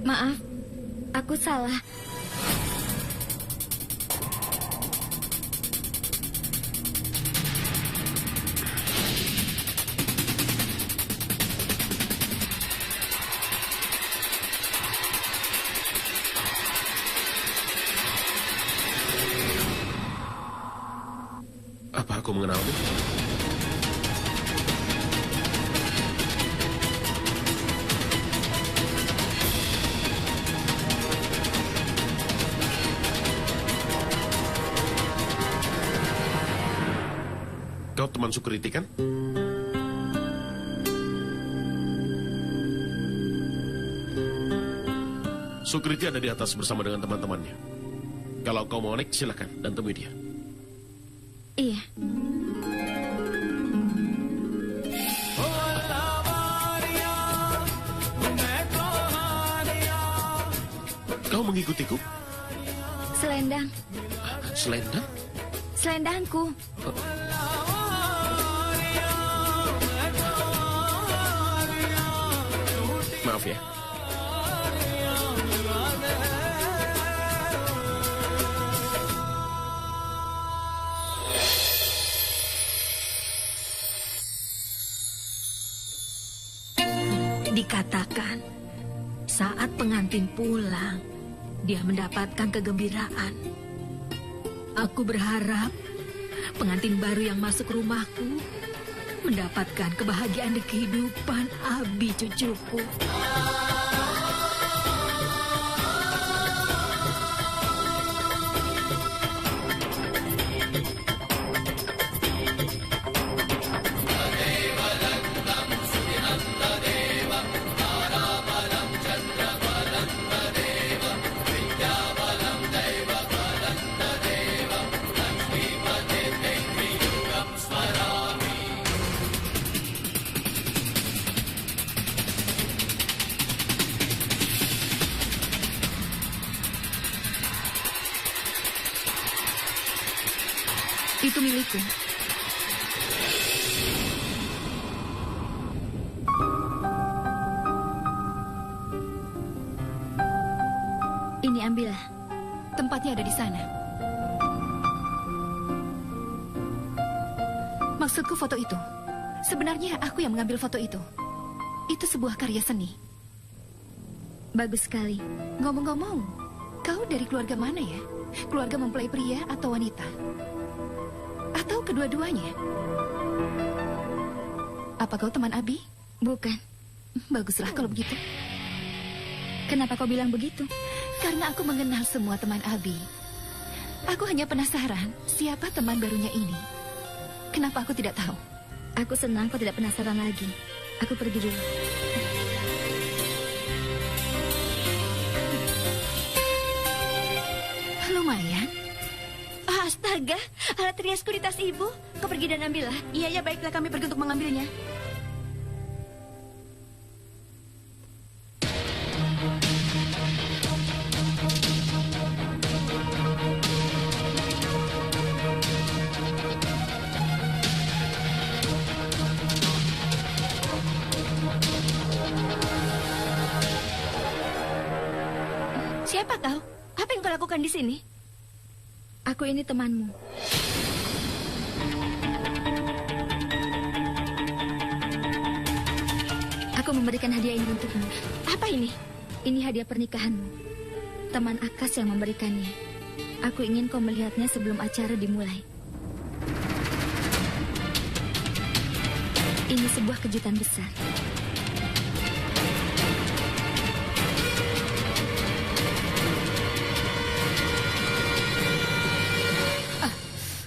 Maaf, aku salah. Apa aku mengenalmu? Kau teman Sukriti kan? Sukriti ada di atas bersama dengan teman-temannya. Kalau kau mau naik, silakan dan temui dia. Iya. Kau mengikutiku? Selendang. Selendang? Selendangku. Maaf ya. Dikatakan, saat pengantin pulang, dia mendapatkan kegembiraan. Aku berharap pengantin baru yang masuk rumahku mendapatkan kebahagiaan di kehidupan Abi cucuku. Itu milikku. Ini ambillah. Tempatnya ada di sana. Maksudku foto itu. Sebenarnya aku yang mengambil foto itu. Itu sebuah karya seni. Bagus sekali. Ngomong-ngomong, kau dari keluarga mana ya? Keluarga mempelai pria atau wanita? Atau kedua-duanya? Apa kau teman Abi? Bukan. Baguslah kalau begitu. Kenapa kau bilang begitu? Karena aku mengenal semua teman Abi. Aku hanya penasaran siapa teman barunya ini. Kenapa aku tidak tahu? Aku senang kau tidak penasaran lagi. Aku pergi dulu. Lumayan. Astaga, alat riasku di tas ibu. Kau pergi dan ambillah. Iya, baiklah, kami pergi untuk mengambilnya. Siapa kau? Apa yang kau lakukan di sini? Aku ini temanmu. Aku memberikan hadiah ini untukmu. Apa ini? Ini hadiah pernikahanmu. Teman Akas yang memberikannya. Aku ingin kau melihatnya sebelum acara dimulai. Ini sebuah kejutan besar.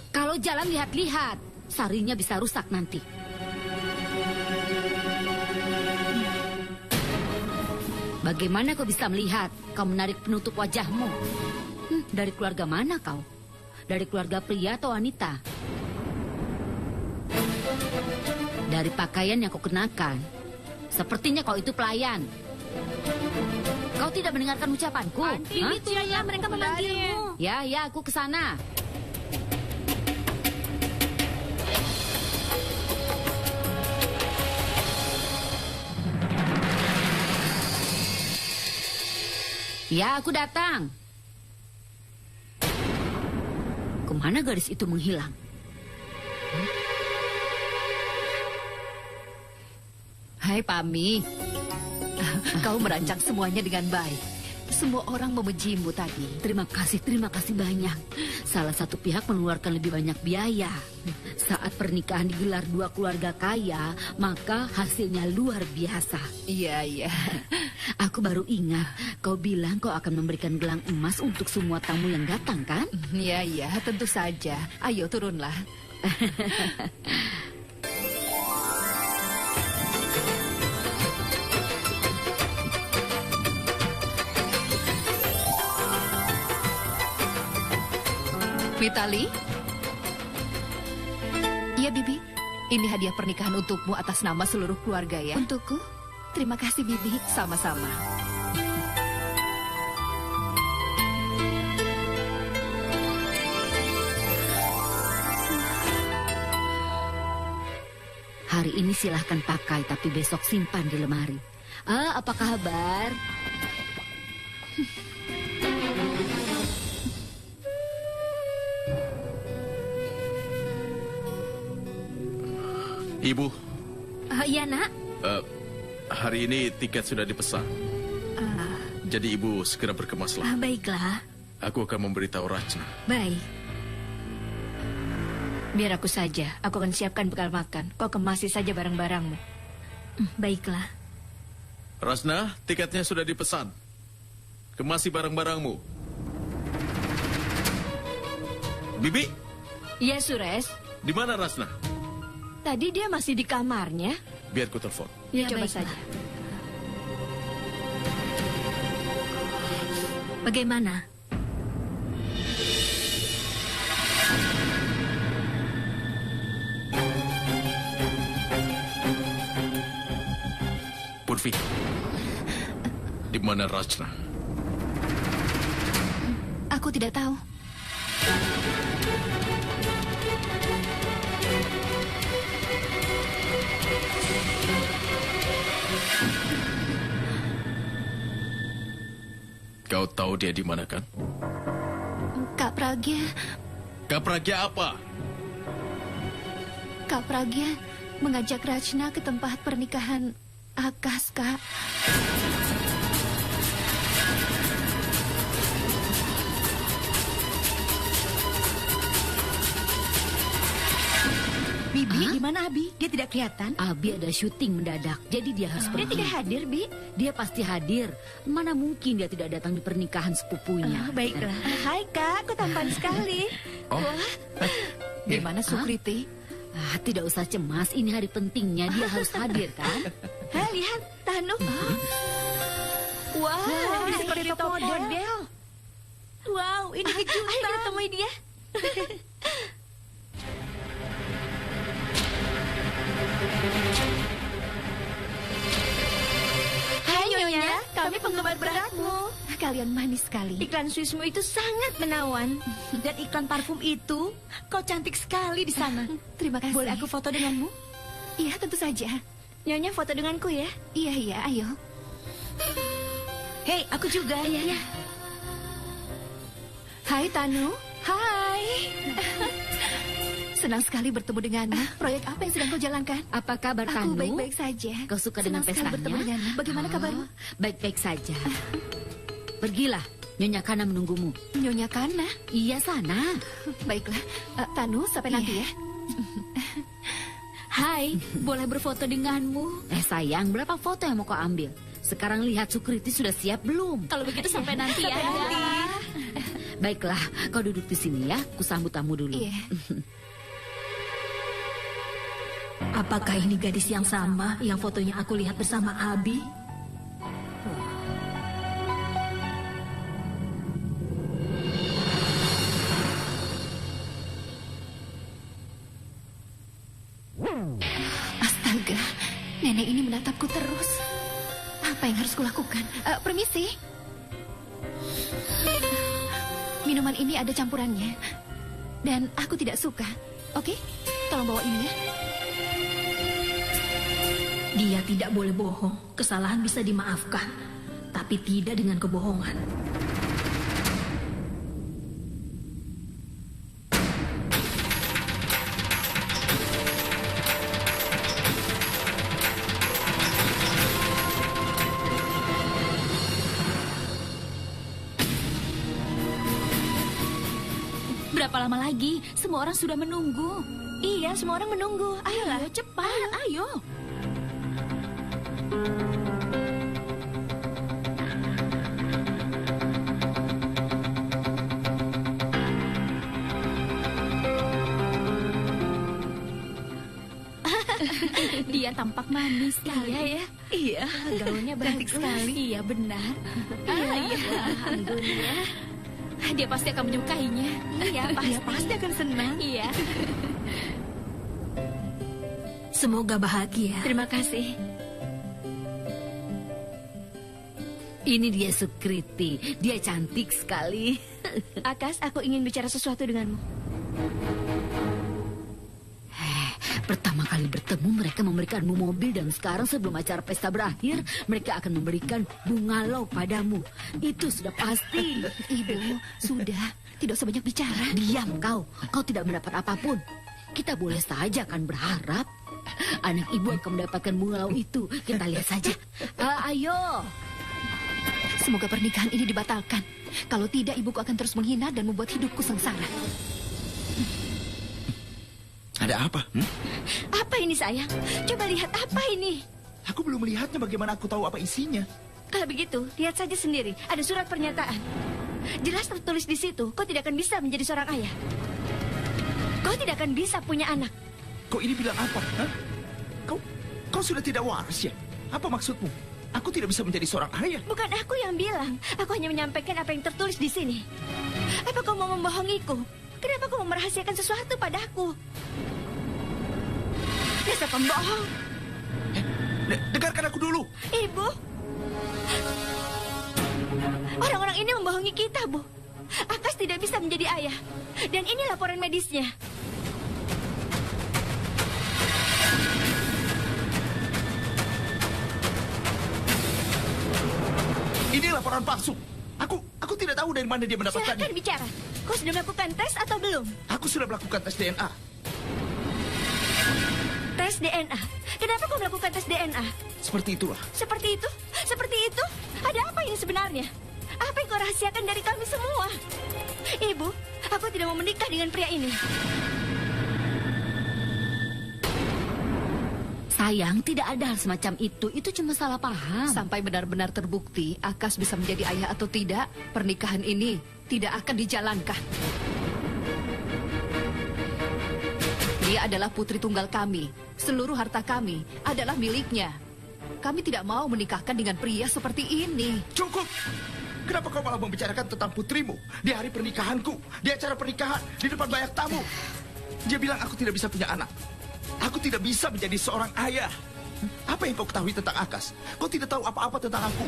Kalau jalan lihat-lihat, sarinya bisa rusak nanti. Bagaimana kau bisa melihat? Kau menarik penutup wajahmu. Dari keluarga mana kau? Dari keluarga pria atau wanita? Dari pakaian yang kau kenakan, sepertinya kau itu pelayan. Kau tidak mendengarkan ucapanku? Ini tuh ya, mereka memanggilmu. Ya, aku ke sana. Ya, aku datang. Kemana gadis itu menghilang? Hai Pami, kau merancang semuanya dengan baik. Semua orang memujimu tadi. Terima kasih banyak. Salah satu pihak mengeluarkan lebih banyak biaya. Saat pernikahan digelar dua keluarga kaya, maka hasilnya luar biasa. Iya. Aku baru ingat, kau bilang kau akan memberikan gelang emas untuk semua tamu yang datang, kan? Iya, tentu saja. Ayo turunlah. Vitali? Iya, Bibi. Ini hadiah pernikahan untukmu atas nama seluruh keluarga ya. Untukku? Terima kasih, Bibi. Sama-sama. Hari ini silahkan pakai, tapi besok simpan di lemari. Apa kabar? Ibu, Iya, Nak. hari ini tiket sudah dipesan. Jadi ibu segera berkemaslah. Baiklah, Aku akan memberitahu Rachna. baik. Biar aku saja, aku akan siapkan bekal makan. Kau kemasi saja barang-barangmu. Baiklah. Rachna, tiketnya sudah dipesan. Kemasi barang-barangmu. Bibi, Iya, Sures. di mana Rachna? Tadi dia masih di kamarnya. Biar ku telepon. Ya, coba baiklah. saja. Bagaimana? Purvi, di mana Rachna? Aku tidak tahu. Kau tahu dia di mana kan? Kak Pragya, Kak Pragya apa? Kak Pragya mengajak Rachna ke tempat pernikahan Akas, Kak. Bibi, di mana Abi? Dia tidak kelihatan. Abi ada syuting mendadak, jadi dia harus Dia pergi. tidak hadir, Bi. Dia pasti hadir. Mana mungkin dia tidak datang di pernikahan sepupunya. Baiklah. Hai, Kak. Kau tampan sekali. Oh, Gimana Sukriti? Tidak usah cemas, ini hari pentingnya, dia harus hadir, kan? Hah, lihat, Tanu. Wow, dia seperti top model. Wow, ini kejutan. Ayo kita temui dia. Hai Nyonya, kami penggemar beratmu. Kalian manis sekali. Iklan Swissmu itu sangat menawan. Dan iklan parfum itu, kau cantik sekali di sana. Terima kasih. Boleh aku foto denganmu? Iya, tentu saja. Nyonya foto denganku ya. Iya, ayo. Hei, aku juga. Iya. Hai Tanu. Hai. Senang sekali bertemu denganmu. Proyek apa yang sedang kau jalankan? Apa kabar, Aku Tanu? baik-baik saja. Kau suka Senang dengan sekali pestanya? bertemu denganmu. Bagaimana kabarmu? Baik-baik saja. Pergilah, Nyonya Kana menunggumu. Nyonya Kana. Iya, sana. Baiklah. Tanu, sampai nanti ya. Hai, boleh berfoto denganmu? Sayang, berapa foto yang mau kau ambil? Sekarang lihat Sukriti sudah siap belum? Kalau begitu sampai nanti ya. Baiklah, kau duduk di sini ya. Ku sambut tamu dulu. Iya. Apakah ini gadis yang sama yang fotonya aku lihat bersama Abi? Astaga, nenek ini menatapku terus. Apa yang harus kulakukan? Permisi. Minuman ini ada campurannya. Dan aku tidak suka. Oke, tolong bawa ini ya. Dia tidak boleh bohong. Kesalahan bisa dimaafkan. Tapi tapi tidak dengan kebohongan. Berapa lama lagi? Semua orang sudah menunggu. Iya, semua orang menunggu. Ayolah, Ayo, cepat. Ayo. Dia tampak manis sekali. Iya ya. Iya, gaunnya Cantik bagus. sekali. Iya, benar. Iya, alhamdulillah. Dia pasti akan menyukainya. Iya, pasti akan senang. Iya. Semoga bahagia. Terima kasih. Ini dia Sukriti. Dia cantik sekali. Akas, aku ingin bicara sesuatu denganmu. Pertama kali bertemu mereka memberikanmu mobil dan sekarang sebelum acara pesta berakhir mereka akan memberikan bungalau padamu. Itu sudah pasti. Ibu, sudah. Tidak usah banyak bicara. Diam kau. Kau tidak mendapat apapun. Kita boleh saja akan berharap anak ibu akan mendapatkan bungalau itu. Kita lihat saja. Ayo. Semoga pernikahan ini dibatalkan. Kalau tidak, ibuku akan terus menghina dan membuat hidupku sengsara. Ada apa? Apa ini sayang? Coba lihat apa ini. Aku belum melihatnya, bagaimana aku tahu apa isinya? Kalau begitu, lihat saja sendiri. Ada surat pernyataan. Jelas tertulis di situ, kau tidak akan bisa menjadi seorang ayah. Kau tidak akan bisa punya anak. Kau ini bilang apa? Hah? Kau sudah tidak waras ya? Apa maksudmu? Aku tidak bisa menjadi seorang ayah. Bukan aku yang bilang. Aku hanya menyampaikan apa yang tertulis di sini. Apa kau mau membohongiku? Kenapa kau mau merahasiakan sesuatu padaku? Dasar pembohong. Dengarkan aku dulu. Ibu. Orang-orang ini membohongi kita, Bu. Akas tidak bisa menjadi ayah. Dan ini laporan medisnya. Ini laporan palsu. Aku tidak tahu dari mana dia mendapatkannya. Silakan bicara. Kau sudah melakukan tes atau belum? Aku sudah melakukan tes DNA. Tes DNA. Kenapa kau melakukan tes DNA? Seperti itulah. Seperti itu? Seperti itu? Ada apa ini sebenarnya? Apa yang kau rahasiakan dari kami semua? Ibu, aku tidak mau menikah dengan pria ini. Sayang, tidak ada hal semacam itu. Itu cuma salah paham. Sampai benar-benar terbukti Akas bisa menjadi ayah atau tidak, pernikahan ini tidak akan dijalankan. Dia adalah putri tunggal kami. Seluruh harta kami adalah miliknya. Kami tidak mau menikahkan dengan pria seperti ini. Cukup. Kenapa kau malah membicarakan tentang putrimu di hari pernikahanku, di acara pernikahan, di depan banyak tamu? Dia bilang aku tidak bisa punya anak. Aku tidak bisa menjadi seorang ayah. Apa yang kau ketahui tentang Akas? Kau tidak tahu apa-apa tentang aku.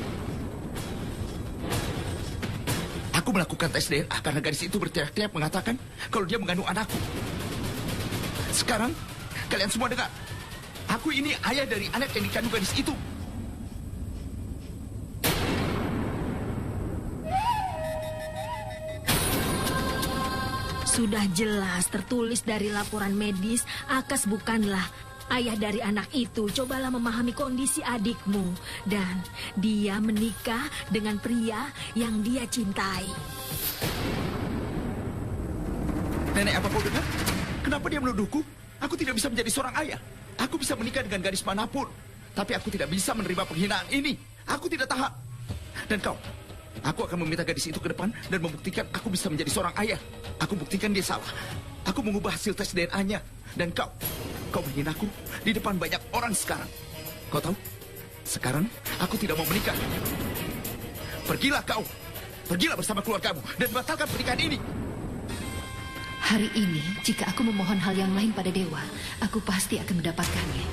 Aku melakukan tes DNA karena gadis itu berteriak-teriak mengatakan kalau dia mengandung anakku. Sekarang, kalian semua dengar. Aku ini ayah dari anak yang dikandung gadis itu. Sudah jelas tertulis dari laporan medis, Akas bukanlah ayah dari anak itu. Cobalah memahami kondisi adikmu. Dan dia menikah dengan pria yang dia cintai. Nenek, apa kau dengar? Kenapa dia menuduhku? Aku tidak bisa menjadi seorang ayah. Aku bisa menikah dengan gadis manapun. Tapi aku tidak bisa menerima penghinaan ini. Aku tidak tahan. Dan kau? Aku akan meminta gadis itu ke depan dan membuktikan aku bisa menjadi seorang ayah. Aku buktikan dia salah. Aku mengubah hasil tes DNA-nya. Dan kau menghina aku di depan banyak orang sekarang. Kau tahu? Sekarang aku tidak mau menikah. Pergilah kau. Pergilah bersama keluargamu dan batalkan pernikahan ini. Hari ini, jika aku memohon hal yang lain pada dewa, aku pasti akan mendapatkannya.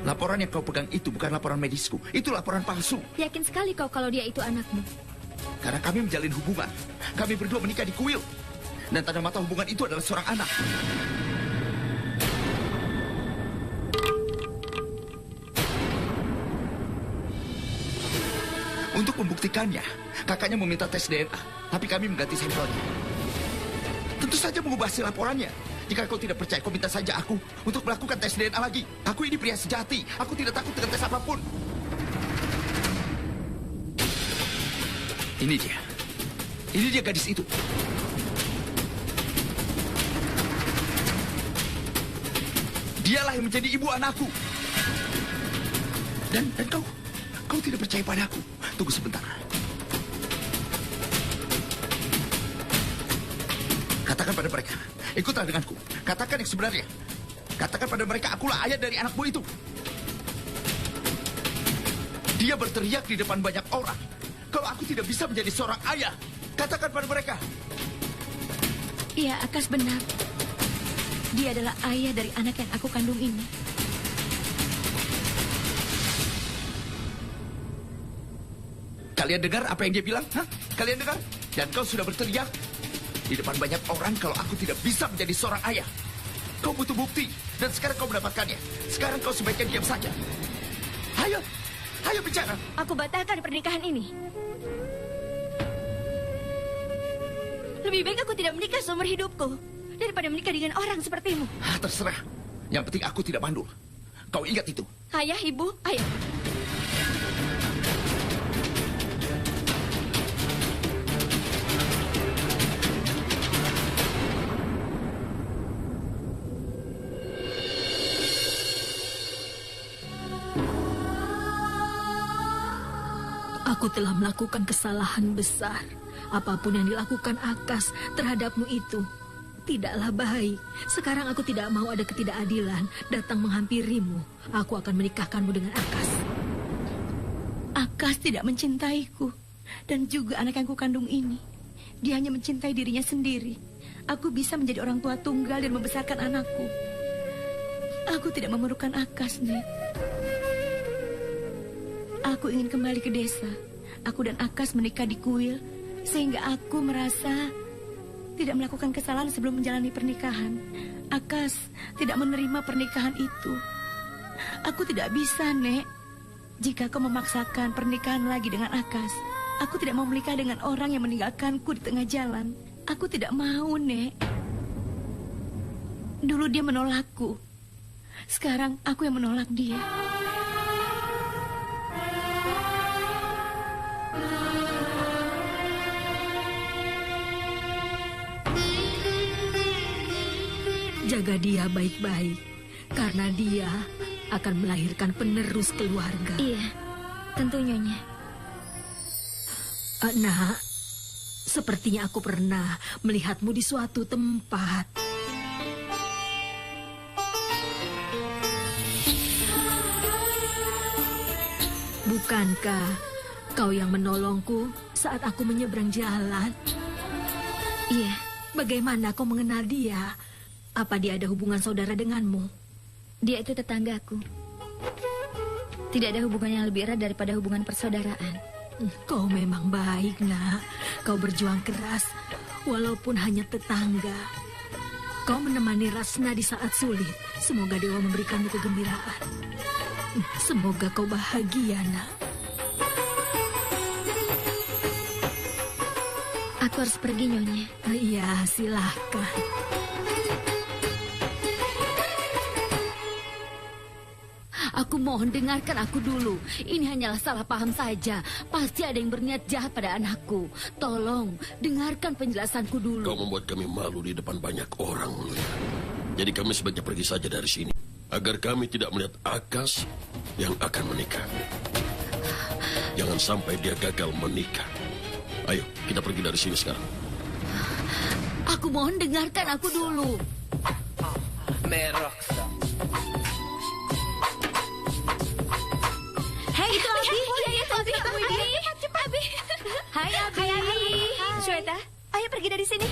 Laporan yang kau pegang itu bukan laporan medisku. Itu laporan palsu. Yakin sekali kau kalau dia itu anakmu? Karena kami menjalin hubungan. Kami berdua menikah di kuil. Dan tanda mata hubungan itu adalah seorang anak. Untuk membuktikannya, kakaknya meminta tes DNA, tapi kami mengganti sampelnya. Tentu saja mengubah hasil laporannya. Jika kau tidak percaya, kau minta saja aku untuk melakukan tes DNA lagi. Aku ini pria sejati. Aku tidak takut dengan tes apapun. Ini dia. Ini dia gadis itu. Dialah yang menjadi ibu anakku. Dan kau tidak percaya padaku. Tunggu sebentar. Katakan pada mereka, ikutlah denganku. Katakan yang sebenarnya. Katakan pada mereka, akulah ayah dari anakmu itu. Dia berteriak di depan banyak orang. Kalau aku tidak bisa menjadi seorang ayah, katakan pada mereka. Iya, Akas benar. Dia adalah ayah dari anak yang aku kandung ini. Kalian dengar apa yang dia bilang? Hah? Kalian dengar? Dan kau sudah berteriak di depan banyak orang kalau aku tidak bisa menjadi seorang ayah. Kau butuh bukti, dan sekarang kau mendapatkannya. Sekarang kau sebaiknya diam saja. Ayo bicara. Aku batalkan pernikahan ini. Lebih baik aku tidak menikah seumur hidupku daripada menikah dengan orang sepertimu. Terserah. Yang penting aku tidak mandul. Kau ingat itu. Ayah, ibu, ayo. Aku telah melakukan kesalahan besar. Apapun yang dilakukan Akas terhadapmu itu tidaklah baik. Sekarang aku tidak mau ada ketidakadilan datang menghampirimu. Aku akan menikahkanmu dengan Akas. Akas tidak mencintaiku dan juga anak yang kukandung ini. Dia hanya mencintai dirinya sendiri. Aku bisa menjadi orang tua tunggal dan membesarkan anakku. Aku tidak memerlukan Akas, Nek. Aku ingin kembali ke desa. Aku dan Akas menikah di kuil, sehingga aku merasa tidak melakukan kesalahan sebelum menjalani pernikahan. Akas tidak menerima pernikahan itu. Aku tidak bisa, Nek. Jika kau memaksakan pernikahan lagi dengan Akas, aku tidak mau menikah dengan orang yang meninggalkanku di tengah jalan. Aku tidak mau, Nek. Dulu dia menolakku. Sekarang aku yang menolak dia. Jaga dia baik-baik, karena dia akan melahirkan penerus keluarga. Iya, tentu Nyonya. Nak, sepertinya aku pernah melihatmu di suatu tempat. Bukankah kau yang menolongku saat aku menyeberang jalan? Iya. Bagaimana kau mengenal dia? Apa dia ada hubungan saudara denganmu? Dia itu tetanggaku. Tidak ada hubungan yang lebih erat daripada hubungan persaudaraan. Kau memang baik, Nak. Kau berjuang keras, walaupun hanya tetangga. Kau menemani Rasna di saat sulit. Semoga Dewa memberikanmu kegembiraan. Semoga kau bahagia, Nak. Aku harus pergi, Nyonya. Iya, silahkan. Aku mohon dengarkan aku dulu. Ini hanyalah salah paham saja. Pasti ada yang berniat jahat pada anakku. Tolong, dengarkan penjelasanku dulu. Kau membuat kami malu di depan banyak orang. Jadi kami sebaiknya pergi saja dari sini. Agar kami tidak melihat Akas yang akan menikah. Jangan sampai dia gagal menikah. Ayo, kita pergi dari sini sekarang. Aku mohon dengarkan aku dulu. Hei, itu Abi. Iya, itu Abi. Cepat, Abi. Hai, Abi. Hai, Abi. Shweta, ayo pergi dari sini.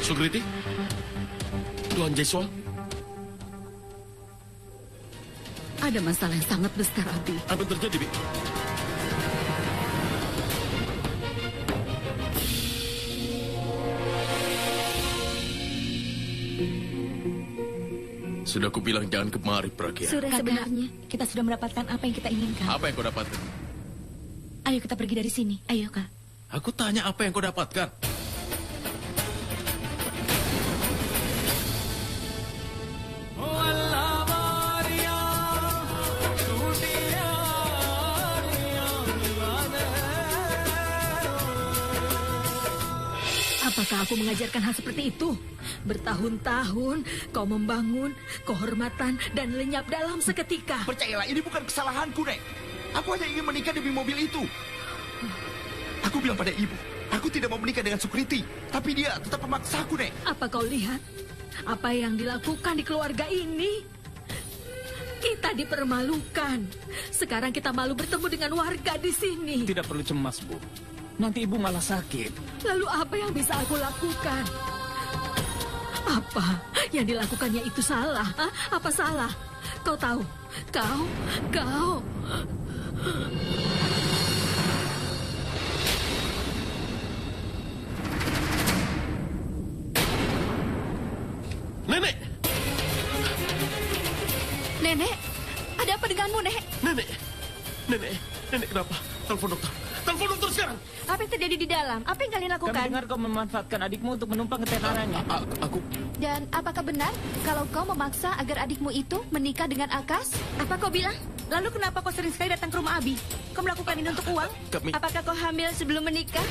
Sukriti? Tuan Jaiswal? Ada masalah yang sangat besar, Abi. Apa yang terjadi, Bi? Sudah kubilang jangan kemari, Pragya. Sudah sebenarnya kita sudah mendapatkan apa yang kita inginkan. Apa yang kau dapatkan? Ayo kita pergi dari sini. Ayo, Kak. Aku tanya apa yang kau dapatkan? Apakah aku mengajarkan hal seperti itu? Bertahun-tahun kau membangun kehormatan dan lenyap dalam seketika. Percayalah, ini bukan kesalahanku, Nek. Aku hanya ingin menikah demi mobil itu. Aku bilang pada ibu, aku tidak mau menikah dengan Sukriti. Tapi dia tetap memaksaku, Nek. Apa kau lihat? Apa yang dilakukan di keluarga ini? Kita dipermalukan. Sekarang kita malu bertemu dengan warga di sini. Tidak perlu cemas, Bu. Nanti ibu malah sakit. Lalu apa yang bisa aku lakukan? Apa yang dilakukannya itu salah? Hah? Apa salah? Kau tahu? Kau... Nenek! Nenek, ada apa denganmu, Nek? Nenek kenapa? Telepon dokter sekarang. Apa yang terjadi di dalam? Apa yang kalian Kami lakukan? dengar kau memanfaatkan adikmu untuk menumpang ketenarannya. Aku Dan apakah benar kalau kau memaksa agar adikmu itu menikah dengan Akas? Apa kau bilang? Lalu kenapa kau sering sekali datang ke rumah Abi? Kau melakukan ini untuk uang? Kami- Apakah kau hamil sebelum menikah?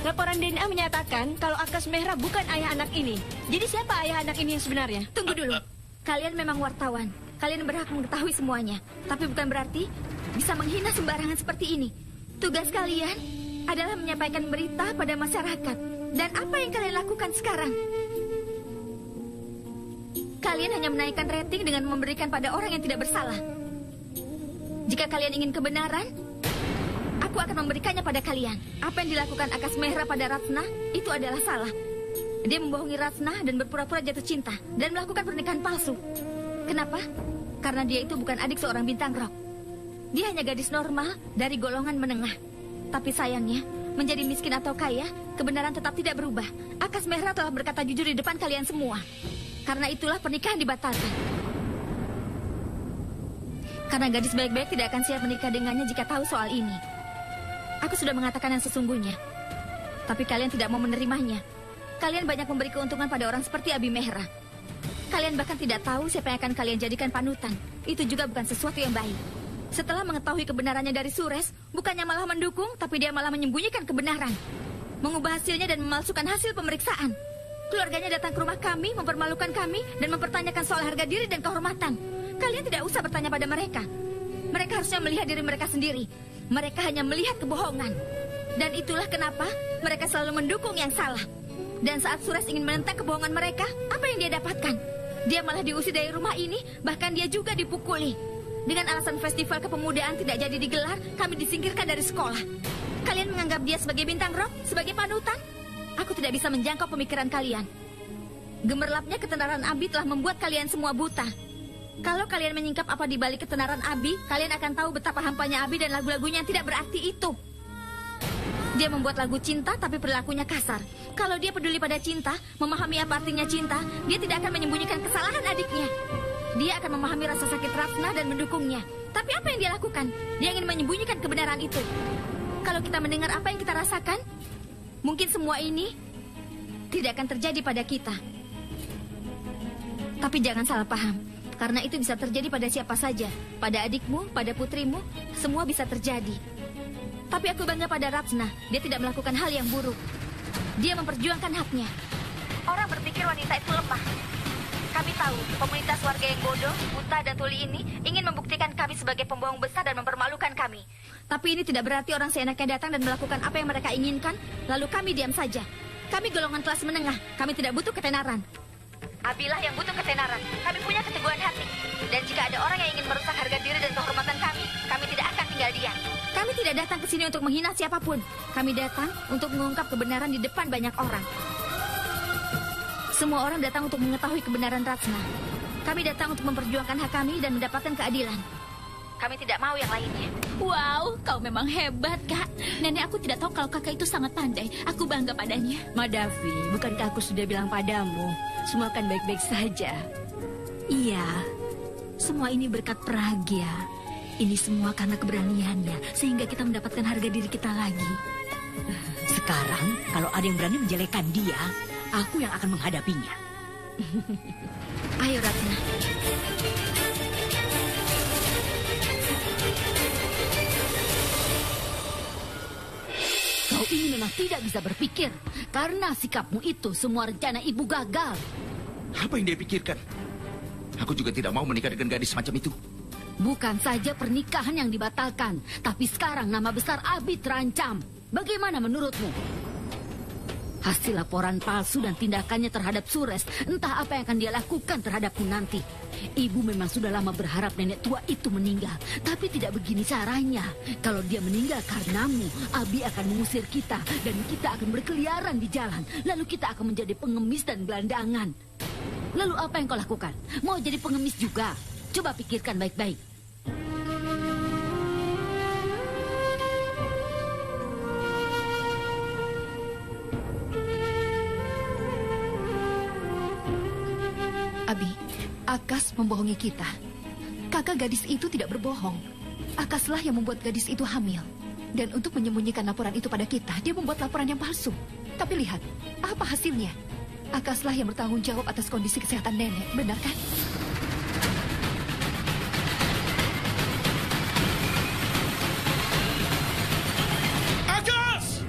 Laporan DNA menyatakan kalau Akas Mehra bukan ayah anak ini. Jadi siapa ayah anak ini yang sebenarnya? Tunggu dulu. Kalian memang wartawan. Kalian berhak mengetahui semuanya. Tapi bukan berarti bisa menghina sembarangan seperti ini. Tugas kalian adalah menyampaikan berita pada masyarakat. Dan apa yang kalian lakukan sekarang? Kalian hanya menaikkan rating dengan memberikan pada orang yang tidak bersalah. Jika kalian ingin kebenaran, aku akan memberikannya pada kalian. Apa yang dilakukan Akas Mehra pada Ratna itu adalah salah. Dia membohongi Ratna dan berpura-pura jatuh cinta dan melakukan pernikahan palsu. Kenapa? Karena dia itu bukan adik seorang bintang rock. Dia hanya gadis normal dari golongan menengah. Tapi sayangnya, menjadi miskin atau kaya, kebenaran tetap tidak berubah. Akas Mehra telah berkata jujur di depan kalian semua. Karena itulah pernikahan dibatalkan. Karena gadis baik-baik tidak akan siap menikah dengannya jika tahu soal ini. Aku sudah mengatakan yang sesungguhnya. Tapi kalian tidak mau menerimanya. Kalian banyak memberi keuntungan pada orang seperti Abi Mehra. Kalian bahkan tidak tahu siapa yang akan kalian jadikan panutan. Itu juga bukan sesuatu yang baik. Setelah mengetahui kebenarannya dari Sures, bukannya malah mendukung, tapi dia malah menyembunyikan kebenaran. Mengubah hasilnya dan memalsukan hasil pemeriksaan. Keluarganya datang ke rumah kami, mempermalukan kami, dan mempertanyakan soal harga diri dan kehormatan. Kalian tidak usah bertanya pada mereka. Mereka harusnya melihat diri mereka sendiri. Mereka hanya melihat kebohongan. Dan itulah kenapa mereka selalu mendukung yang salah. Dan saat Sures ingin menentang kebohongan mereka, apa yang dia dapatkan? Dia malah diusir dari rumah ini, bahkan dia juga dipukuli. Dengan alasan festival kepemudaan tidak jadi digelar, kami disingkirkan dari sekolah. Kalian menganggap dia sebagai bintang rock, sebagai panutan? Aku tidak bisa menjangkau pemikiran kalian. Gemerlapnya ketenaran Abi telah membuat kalian semua buta. Kalau kalian menyingkap apa di balik ketenaran Abi, kalian akan tahu betapa hampanya Abi dan lagu-lagunya yang tidak berarti itu. Dia membuat lagu cinta tapi perilakunya kasar. Kalau dia peduli pada cinta, memahami apa artinya cinta, dia tidak akan menyembunyikan kesalahan adiknya. Dia akan memahami rasa sakit Ratna dan mendukungnya. Tapi apa yang dia lakukan? Dia ingin menyembunyikan kebenaran itu. Kalau kita mendengar apa yang kita rasakan, mungkin semua ini tidak akan terjadi pada kita. Tapi jangan salah paham, karena itu bisa terjadi pada siapa saja. Pada adikmu, pada putrimu, semua bisa terjadi. Tapi aku bangga pada Ratna. Dia tidak melakukan hal yang buruk. Dia memperjuangkan haknya. Orang berpikir wanita itu lemah. Kami tahu, komunitas warga yang bodoh, buta, dan tuli ini ingin membuktikan kami sebagai pembohong besar dan mempermalukan kami. Tapi ini tidak berarti orang seenaknya datang dan melakukan apa yang mereka inginkan, lalu kami diam saja. Kami golongan kelas menengah, kami tidak butuh ketenaran. Abilah yang butuh ketenaran. Kami punya keteguhan hati. Dan jika ada orang yang ingin merusak harga diri dan kehormatan kami tidak akan tinggal diam. Kami tidak datang ke sini untuk menghina siapapun. Kami datang untuk mengungkap kebenaran di depan banyak orang. Semua orang datang untuk mengetahui kebenaran Ratna. Kami datang untuk memperjuangkan hak kami dan mendapatkan keadilan. Kami tidak mau yang lainnya. Wow, kau memang hebat, Kak. Nenek aku tidak tahu kalau kakak itu sangat pandai. Aku bangga padanya. Madavi, bukankah aku sudah bilang padamu, semua akan baik-baik saja? Iya, semua ini berkat Pragya. Ini semua karena keberaniannya, sehingga kita mendapatkan harga diri kita lagi. Sekarang, kalau ada yang berani menjelekkan dia, aku yang akan menghadapinya. Ayo, Ratna. Kau ini memang tidak bisa berpikir. Karena sikapmu itu, semua rencana ibu gagal. Apa yang dia pikirkan? Aku juga tidak mau menikah dengan gadis semacam itu. Bukan saja pernikahan yang dibatalkan, tapi sekarang nama besar Abi terancam. Bagaimana menurutmu? Hasil laporan palsu dan tindakannya terhadap Sures, entah apa yang akan dia lakukan terhadapku nanti. Ibu memang sudah lama berharap nenek tua itu meninggal, tapi tidak begini caranya. Kalau dia meninggal karenamu, Abi akan mengusir kita, dan kita akan berkeliaran di jalan. Lalu kita akan menjadi pengemis dan gelandangan. Lalu apa yang kau lakukan? Mau jadi pengemis juga? Coba pikirkan baik-baik. Abi, Akas membohongi kita. Kakak gadis itu tidak berbohong. Akaslah yang membuat gadis itu hamil. Dan untuk menyembunyikan laporan itu pada kita, dia membuat laporan yang palsu. Tapi lihat, apa hasilnya? Akaslah yang bertanggung jawab atas kondisi kesehatan nenek, benar kan? Akas!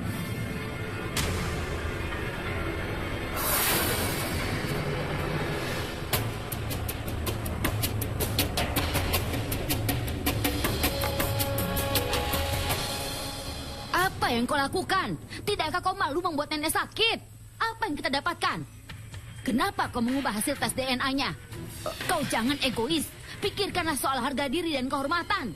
Apa yang kau lakukan? Tidakkah kau malu membuat nenek sakit? Apa yang kita dapatkan? Kenapa kau mengubah hasil tes DNA-nya? Kau jangan egois. Pikirkanlah soal harga diri dan kehormatan.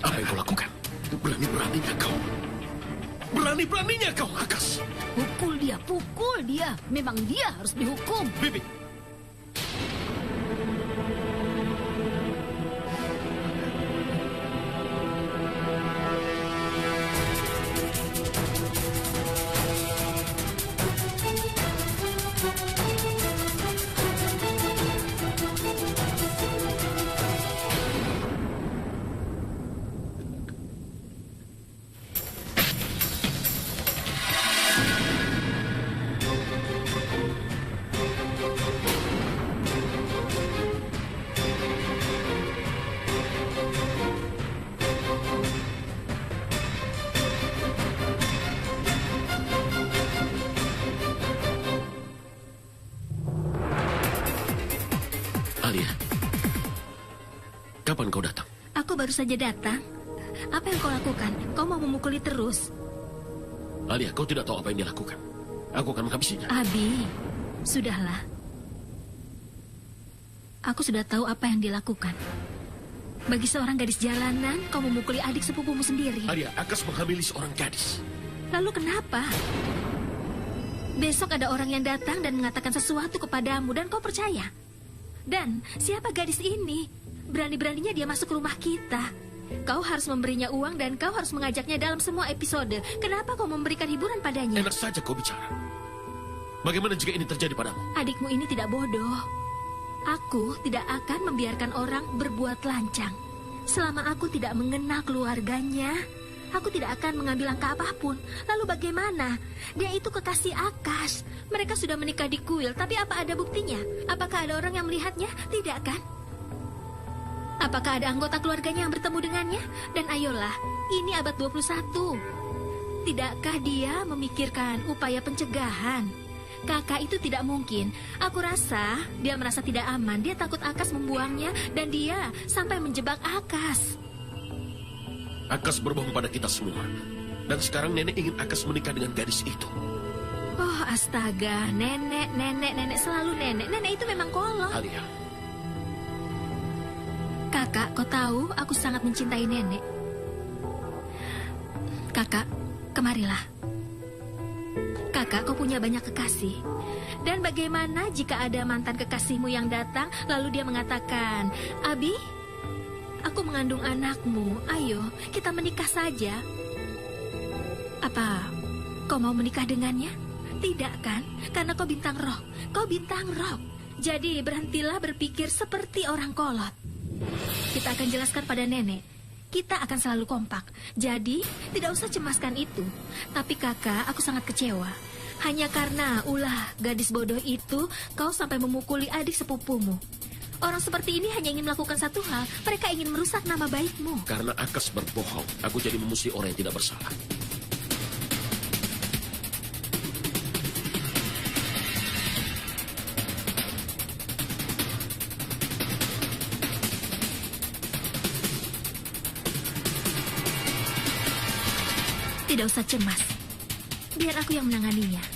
Apa yang kau lakukan? Berani-beraninya kau. Berani-beraninya kau, Akas. Pukul dia, pukul dia. Memang dia harus dihukum. Bibi. Alia, kapan kau datang? Aku baru saja datang. Apa yang kau lakukan? Kau mau memukuli terus? Alia, kau tidak tahu apa yang dia lakukan. Aku akan menghabisinya. Abi, sudahlah. Aku sudah tahu apa yang dilakukan. Bagi seorang gadis jalanan, kau memukuli adik sepupumu sendiri. Alia, Akas menghamili seorang gadis. Lalu kenapa? Besok ada orang yang datang dan mengatakan sesuatu kepadamu dan kau percaya. Dan siapa gadis ini? Berani-beraninya dia masuk rumah kita. Kau harus memberinya uang dan kau harus mengajaknya dalam semua episode. Kenapa kau memberikan hiburan padanya? Enak saja kau bicara. Bagaimana jika ini terjadi padamu? Adikmu ini tidak bodoh. Aku tidak akan membiarkan orang berbuat lancang. Selama aku tidak mengenal keluarganya, aku tidak akan mengambil langkah apapun. Lalu bagaimana? Dia itu kekasih Akas. Mereka sudah menikah di kuil, tapi apa ada buktinya? Apakah ada orang yang melihatnya? Tidak kan? Apakah ada anggota keluarganya yang bertemu dengannya? Dan ayolah, ini abad 21. Tidakkah dia memikirkan upaya pencegahan? Kakak itu tidak mungkin. Aku rasa dia merasa tidak aman. Dia takut Akas membuangnya dan dia sampai menjebak Akas. Akas berbohong pada kita semua. Dan sekarang nenek ingin Akas menikah dengan gadis itu. Oh, astaga. Nenek selalu nenek. Nenek itu memang kolot. Alia, Kakak, kau tahu aku sangat mencintai nenek. Kakak, kemarilah. Kakak, kau punya banyak kekasih. Dan bagaimana jika ada mantan kekasihmu yang datang, lalu dia mengatakan, Abi, aku mengandung anakmu. Ayo, kita menikah saja. Apa kau mau menikah dengannya? Tidak kan? Karena kau bintang rock. Kau bintang rock. Jadi berhentilah berpikir seperti orang kolot. Kita akan jelaskan pada nenek. Kita akan selalu kompak. Jadi tidak usah cemaskan itu. Tapi kakak, aku sangat kecewa. Hanya karena ulah gadis bodoh itu, kau sampai memukuli adik sepupumu. Orang seperti ini hanya ingin melakukan satu hal. Mereka ingin merusak nama baikmu. karena Akas berbohong, aku jadi memusuhi orang yang tidak bersalah. Tidak usah cemas. Biar aku yang menanganinya.